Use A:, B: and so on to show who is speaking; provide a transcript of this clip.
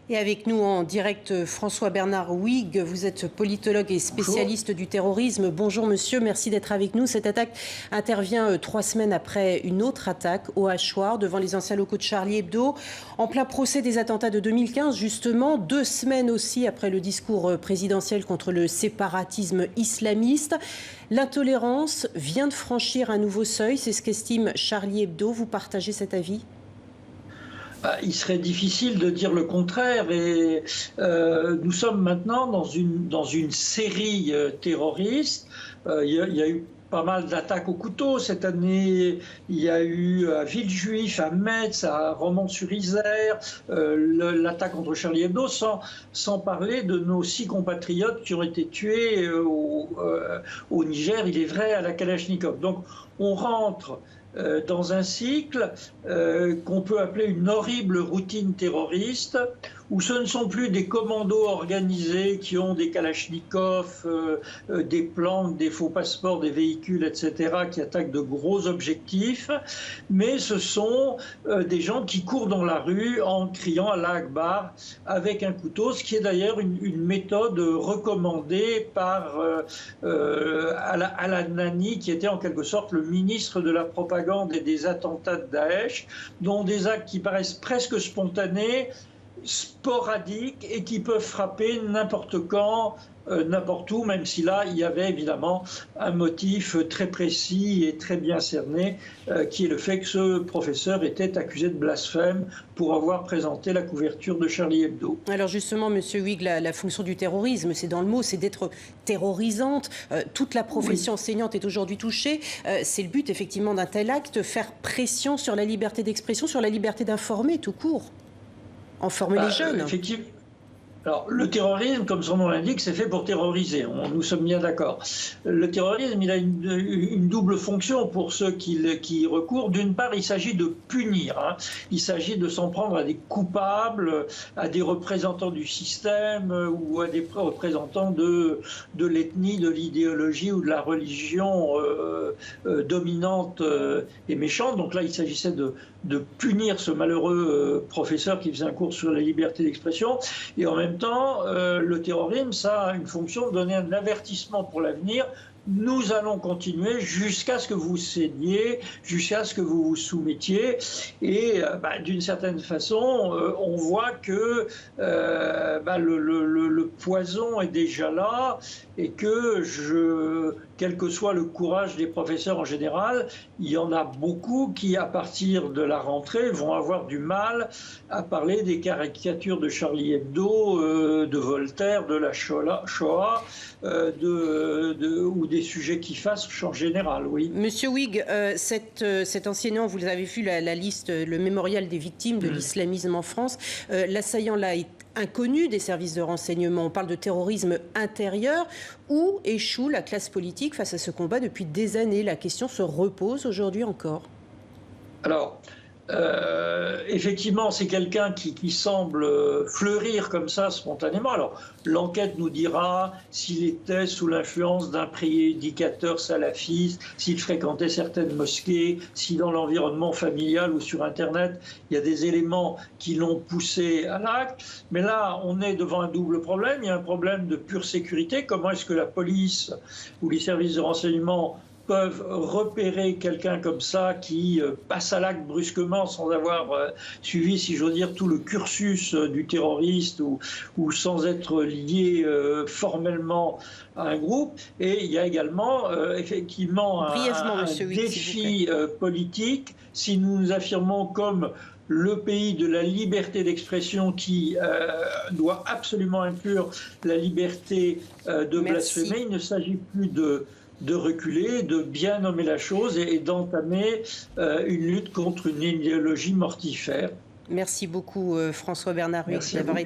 A: Et avec nous en direct, François-Bernard Huyghe, vous êtes politologue et spécialiste du terrorisme. Bonjour monsieur, merci d'être avec nous. Cette attaque intervient 3 semaines après une autre attaque au Hachoir, devant les anciens locaux de Charlie Hebdo, en plein procès des attentats de 2015, justement, 2 semaines aussi après le discours présidentiel contre le séparatisme islamiste. L'intolérance vient de franchir un nouveau seuil, c'est ce qu'estime Charlie Hebdo. Vous partagez cet avis ?
B: Il serait difficile de dire le contraire et nous sommes maintenant dans une série terroriste. Il y a eu pas mal d'attaques au couteau cette année. Il y a eu à Villejuif, à Metz, à Romans-sur-Isère, l'attaque contre Charlie Hebdo, sans parler de nos 6 compatriotes qui ont été tués au Niger, il est vrai, à la Kalachnikov. Donc on rentre dans un cycle qu'on peut appeler une horrible routine terroriste, où ce ne sont plus des commandos organisés qui ont des kalachnikovs, des planques, des faux passeports, des véhicules, etc., qui attaquent de gros objectifs, mais ce sont des gens qui courent dans la rue en criant Allah Akbar avec un couteau, ce qui est d'ailleurs une méthode recommandée par Al-Nani, qui était en quelque sorte le ministre de la propagande et des attentats de Daesh, dont des actes qui paraissent presque spontanés, sporadiques et qui peuvent frapper n'importe quand, n'importe où, même si là, il y avait évidemment un motif très précis et très bien cerné, qui est le fait que ce professeur était accusé de blasphème pour avoir présenté la couverture de Charlie Hebdo.
A: Alors justement, monsieur Huyghe, la fonction du terrorisme, c'est dans le mot, c'est d'être terrorisante. Toute la profession enseignante est aujourd'hui touchée. C'est le but, effectivement, d'un tel acte, faire pression sur la liberté d'expression, sur la liberté d'informer, tout court. Informer les jeunes.
B: Effectivement. Alors, le terrorisme, comme son nom l'indique, c'est fait pour terroriser. Nous sommes bien d'accord. Le terrorisme, il a une double fonction pour ceux qui y recourent. D'une part, il s'agit de punir. Il s'agit de s'en prendre à des coupables, à des représentants du système ou à des représentants de l'ethnie, de l'idéologie ou de la religion dominante et méchante. Donc là, il s'agissait de punir ce malheureux professeur qui faisait un cours sur la liberté d'expression. Et en même temps, le terrorisme, ça a une fonction de donner un avertissement pour l'avenir. Nous allons continuer jusqu'à ce que vous cédiez, jusqu'à ce que vous vous soumettiez. Et d'une certaine façon, on voit que le poison est déjà là et que quel que soit le courage des professeurs en général, il y en a beaucoup qui, à partir de la rentrée, vont avoir du mal à parler des caricatures de Charlie Hebdo, de Voltaire, de la Shoah, ou des sujets qui fâchent en général, oui.
A: Monsieur Huyghe, cet enseignant, vous avez vu la liste, le mémorial des victimes de l'islamisme en France. L'assaillant là est inconnu des services de renseignement. On parle de terrorisme intérieur. Où échoue la classe politique face à ce combat depuis des années? La question se repose aujourd'hui encore.
B: Alors, effectivement, c'est quelqu'un qui semble fleurir comme ça spontanément. Alors, l'enquête nous dira s'il était sous l'influence d'un prédicateur salafiste, s'il fréquentait certaines mosquées, si dans l'environnement familial ou sur Internet, il y a des éléments qui l'ont poussé à l'acte. Mais là, on est devant un double problème. Il y a un problème de pure sécurité. Comment est-ce que la police ou les services de renseignement peuvent repérer quelqu'un comme ça qui passe à l'acte brusquement sans avoir suivi, si j'ose dire, tout le cursus du terroriste ou sans être lié formellement à un groupe. Et il y a également effectivement un défi politique. Si nous nous affirmons comme le pays de la liberté d'expression qui doit absolument inclure la liberté de blasphémer, il ne s'agit plus de reculer, de bien nommer la chose et d'entamer une lutte contre une idéologie mortifère.
A: Merci beaucoup François-Bernard Huyghe d'avoir été